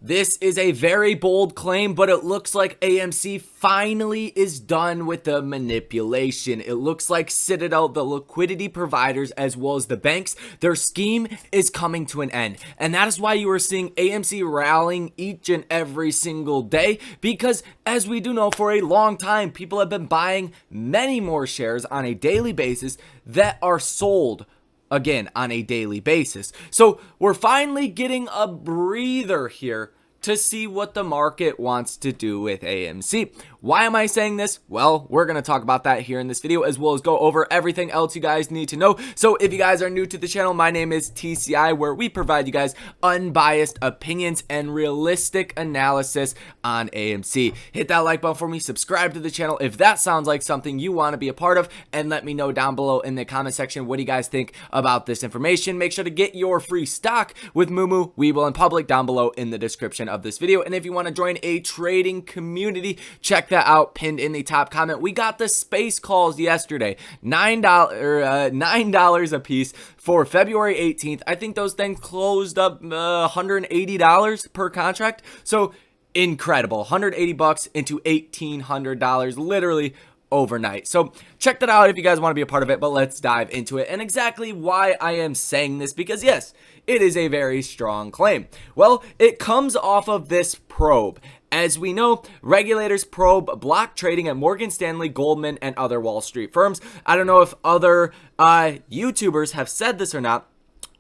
This is a very bold claim, but it looks like AMC finally is done with the manipulation. It looks like Citadel, the liquidity providers, as well as the banks, their scheme is coming to an end. And that is why you are seeing AMC rallying each and every single day, because as we do know, for a long time, people have been buying many more shares on a daily basis that are sold again on a daily basis. So we're finally getting a breather here to see what the market wants to do with AMC. Why am I saying this? Well, we're going to talk about that here in this video, as well as go over everything else you guys need to know. So if you guys are new to the channel, my name is TCI, where we provide you guys unbiased opinions and realistic analysis on AMC. Hit that like button for me, subscribe to the channel if that sounds like something you want to be a part of, and let me know down below in the comment section what do you guys think about this information. Make sure to get your free stock with Moomoo, Weeble, and Public down below in the description of this video. And if you want to join a trading community, check that out pinned in the top comment. We got the space calls yesterday, $9 a piece for February 18th. I think those things closed up $180 per contract. So incredible, 180 bucks into $1,800 literally overnight. So check that out if you guys want to be a part of it, but let's dive into it and exactly why I am saying this, because yes, it is a very strong claim. Well, it comes off of this probe. As we know, regulators probe block trading at Morgan Stanley, Goldman, and other Wall Street firms. I don't know if other YouTubers have said this or not,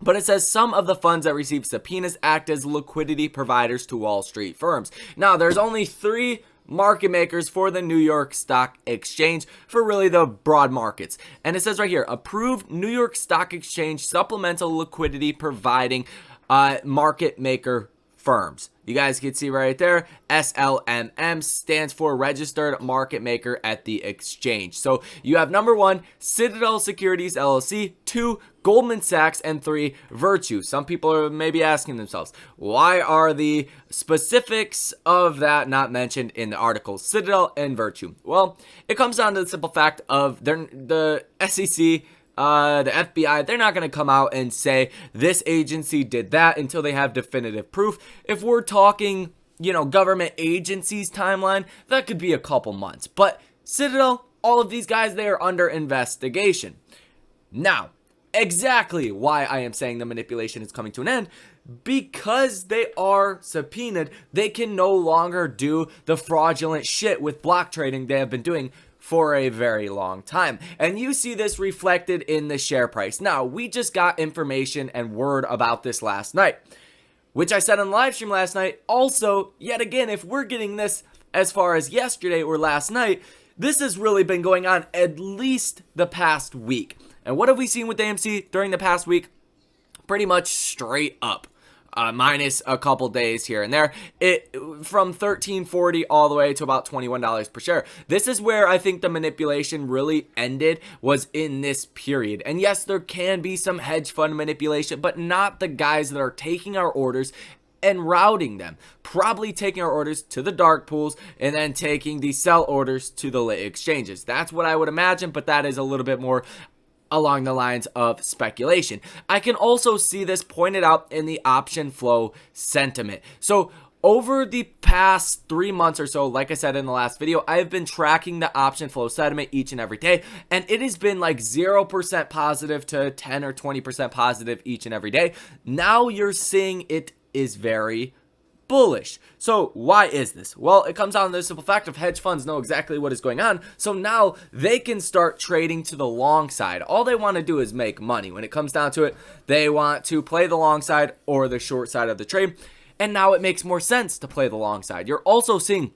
but it says some of the funds that receive subpoenas act as liquidity providers to Wall Street firms. Now, there's only 3 market makers for the New York Stock Exchange for really the broad markets. And it says right here, approved New York Stock Exchange supplemental liquidity providing market maker firms. You guys can see right there, SLMM stands for Registered Market Maker at the Exchange. So you have number 1, Citadel Securities LLC, 2, Goldman Sachs, and 3, Virtue. Some people are maybe asking themselves, why are the specifics of that not mentioned in the article, Citadel and Virtue? Well, it comes down to the simple fact of the SEC, the FBI, they're not going to come out and say this agency did that until they have definitive proof. If we're talking, government agencies timeline, that could be a couple months. But Citadel, all of these guys, they are under investigation. Now, exactly why I am saying the manipulation is coming to an end, because they are subpoenaed, they can no longer do the fraudulent shit with block trading they have been doing for a very long time. And you see this reflected in the share price. Now, we just got information and word about this last night, which I said on the live stream last night. Also, yet again, if we're getting this as far as yesterday or last night, this has really been going on at least the past week. And what have we seen with AMC during the past week? Pretty much straight up. Minus a couple days here and there, it from $13.40 all the way to about $21 per share. This is where I think the manipulation really ended, was in this period. And yes, there can be some hedge fund manipulation, but not the guys that are taking our orders and routing them, probably taking our orders to the dark pools and then taking the sell orders to the lit exchanges. That's what I would imagine, but that is a little bit more along the lines of speculation. I can also see this pointed out in the option flow sentiment. So over the past 3 months or so, like I said in the last video, I've been tracking the option flow sentiment each and every day, and it has been like 0% positive to 10 or 20% positive each and every day. Now you're seeing it is very bullish. So why is this? Well, it comes down to the simple fact of hedge funds know exactly what is going on. So now they can start trading to the long side. All they want to do is make money. When it comes down to it, they want to play the long side or the short side of the trade. And now it makes more sense to play the long side. You're also seeing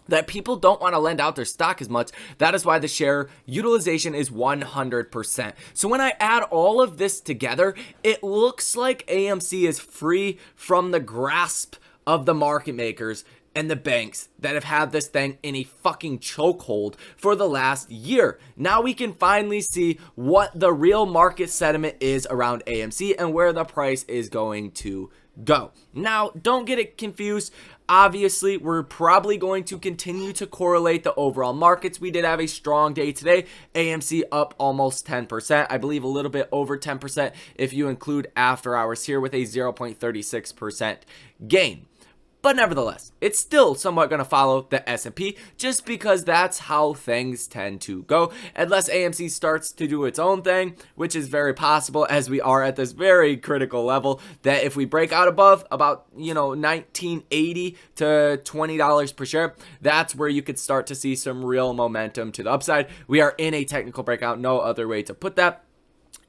that people don't want to lend out their stock as much. That is why the share utilization is 100%. So when I add all of this together, it looks like AMC is free from the grasp of the market makers and the banks that have had this thing in a fucking chokehold for the last year. Now we can finally see what the real market sentiment is around AMC and where the price is going to go. Now, don't get it confused. Obviously, we're probably going to continue to correlate the overall markets. We did have a strong day today. AMC up almost 10%. I believe a little bit over 10% if you include after hours here with a 0.36% gain. But nevertheless, it's still somewhat going to follow the S&P just because that's how things tend to go. Unless AMC starts to do its own thing, which is very possible as we are at this very critical level that if we break out above about, 1980 to $20 per share, that's where you could start to see some real momentum to the upside. We are in a technical breakout, no other way to put that.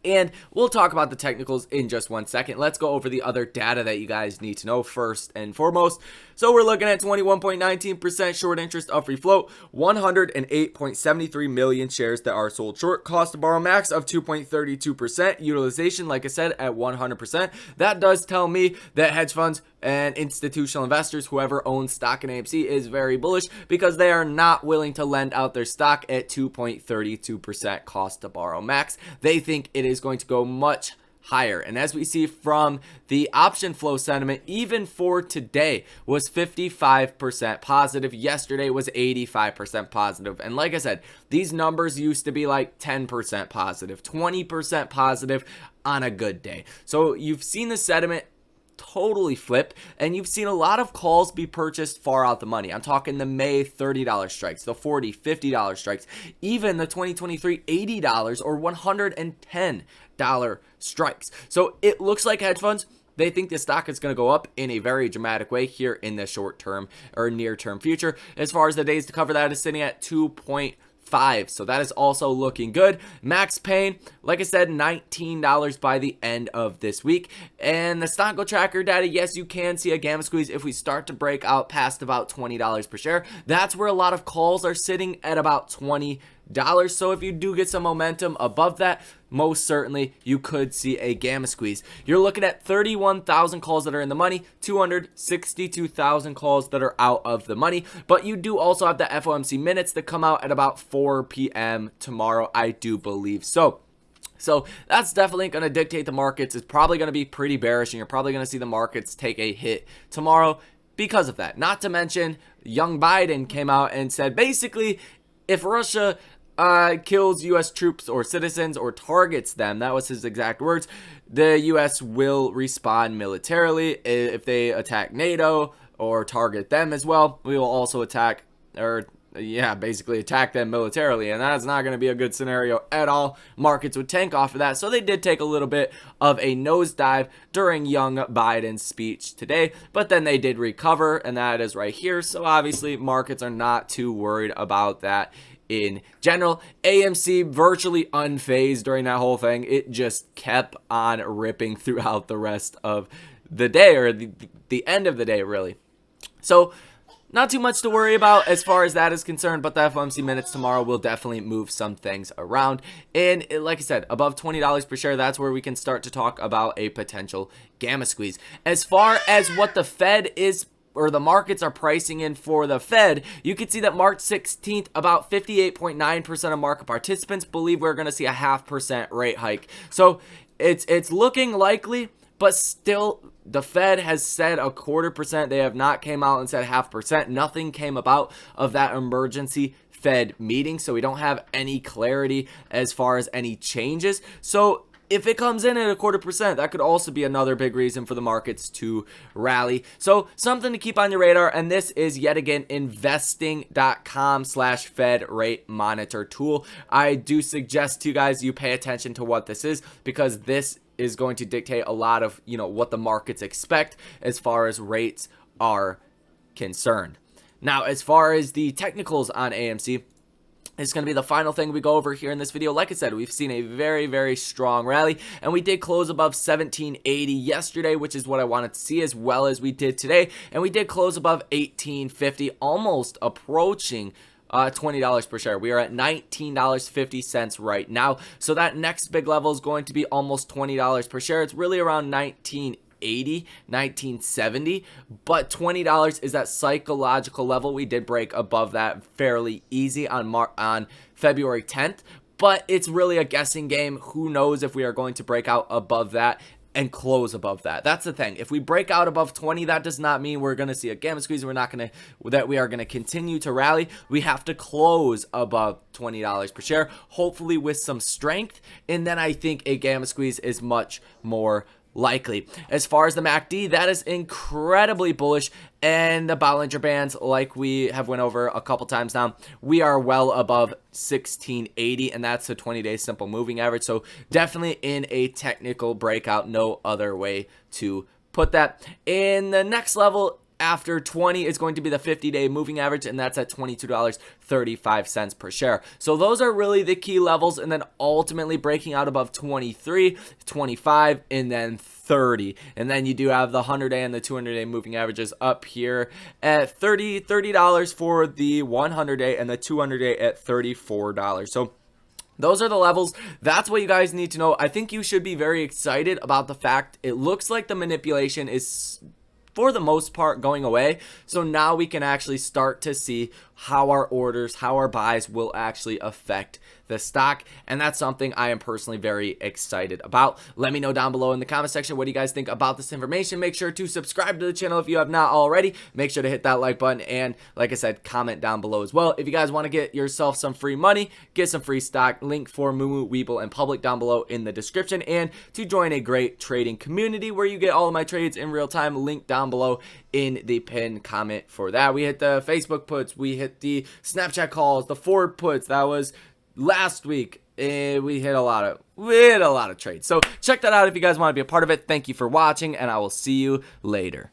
And we'll talk about the technicals in just 1 second. Let's go over the other data that you guys need to know first and foremost. So we're looking at 21.19% short interest of free float, 108.73 million shares that are sold short, cost to borrow max of 2.32%, utilization, like I said, at 100%. That does tell me that hedge funds and institutional investors, whoever owns stock in AMC, is very bullish because they are not willing to lend out their stock at 2.32% cost to borrow max. They think it is going to go much higher. And as we see from the option flow sentiment, even for today was 55% positive. Yesterday was 85% positive. And like I said, these numbers used to be like 10% positive, 20% positive on a good day. So you've seen the sentiment totally flip, and you've seen a lot of calls be purchased far out the money. I'm talking the May $30 strikes, the $40, $50 strikes, even the 2023 $80 or $110 strikes. So it looks like hedge funds, they think the stock is going to go up in a very dramatic way here in the short term or near term future. As far as the days to cover, that is sitting at 2.5. So that is also looking good. Max pain, like I said, $19 by the end of this week. And the stock go tracker data, yes, you can see a gamma squeeze if we start to break out past about $20 per share. That's where a lot of calls are sitting at about $20. So if you do get some momentum above that, most certainly you could see a gamma squeeze. You're looking at 31,000 calls that are in the money, 262,000 calls that are out of the money. But you do also have the FOMC minutes that come out at about 4 p.m. tomorrow, I do believe. So that's definitely going to dictate the markets. It's probably going to be pretty bearish, and you're probably going to see the markets take a hit tomorrow because of that. Not to mention, young Biden came out and said basically, if Russia kills U.S. troops or citizens or targets them, that was his exact words, the U.S. will respond militarily. If they attack NATO or target them as well, we will also attack, or basically attack them militarily, and that's not going to be a good scenario at all. Markets would tank off of that, so they did take a little bit of a nosedive during young Biden's speech today, but then they did recover, and that is right here. So obviously markets are not too worried about that in general. AMC virtually unfazed during that whole thing. It just kept on ripping throughout the rest of the day, or the end of the day, really. So not too much to worry about as far as that is concerned, but the FOMC minutes tomorrow will definitely move some things around. And like I said, above $20 per share, that's where we can start to talk about a potential gamma squeeze. As far as what the Fed is, or the markets are pricing in for the Fed, you can see that March 16th, about 58.9% of market participants believe we're going to see a 0.5% rate hike. So it's looking likely, but still the Fed has said 0.25%. They have not came out and said 0.5%. Nothing came about of that emergency Fed meeting, so we don't have any clarity as far as any changes. So if it comes in at 0.25%, that could also be another big reason for the markets to rally. So something to keep on your radar, and this is yet again investing.com/Fed rate monitor tool. I do suggest to you guys you pay attention to what this is, because this is going to dictate a lot of what the markets expect as far as rates are concerned. Now, as far as the technicals on AMC, it's going to be the final thing we go over here in this video. Like I said, we've seen a very, very strong rally, and we did close above 1780 yesterday, which is what I wanted to see, as well as we did today. And we did close above 1850, almost approaching $20 per share. We are at $19.50 right now. So that next big level is going to be almost $20 per share. It's really around 1980, 1970, but $20 is that psychological level. We did break above that fairly easy on February 10th, but it's really a guessing game. Who knows if we are going to break out above that and close above that. That's the thing. If we break out above 20, that does not mean we're going to see a gamma squeeze. We are going to continue to rally. We have to close above $20 per share, hopefully with some strength, and then I think a gamma squeeze is much more likely. As far as the MACD, that is incredibly bullish, and the Bollinger Bands, like we have went over a couple times now, we are well above 1680, and that's a 20-day simple moving average. So definitely in a technical breakout, no other way to put that. In the next level after 20 is going to be the 50-day moving average, and that's at $22.35 per share. So those are really the key levels, and then ultimately breaking out above 23, 25, and then 30. And then you do have the 100-day and the 200-day moving averages up here at $30 for the 100-day, and the 200-day at $34. So those are the levels. That's what you guys need to know. I think you should be very excited about the fact it looks like the manipulation is, for the most part, going away. So now we can actually start to see how our orders, how our buys will actually affect the stock, and that's something I am personally very excited about. Let me know down below in the comment section what do you guys think about this information. Make sure to subscribe to the channel if you have not already. Make sure to hit that like button, and like I said, comment down below as well. If you guys want to get yourself some free money, get some free stock, link for Moomoo, Weeble, and Public down below in the description, and to join a great trading community where you get all of my trades in real time, link down below in the pinned comment for that. We hit the Facebook puts, we hit the Snapchat calls, the Ford puts. That was last week. We hit a lot of trades. So check that out if you guys want to be a part of it. Thank you for watching, and I will see you later.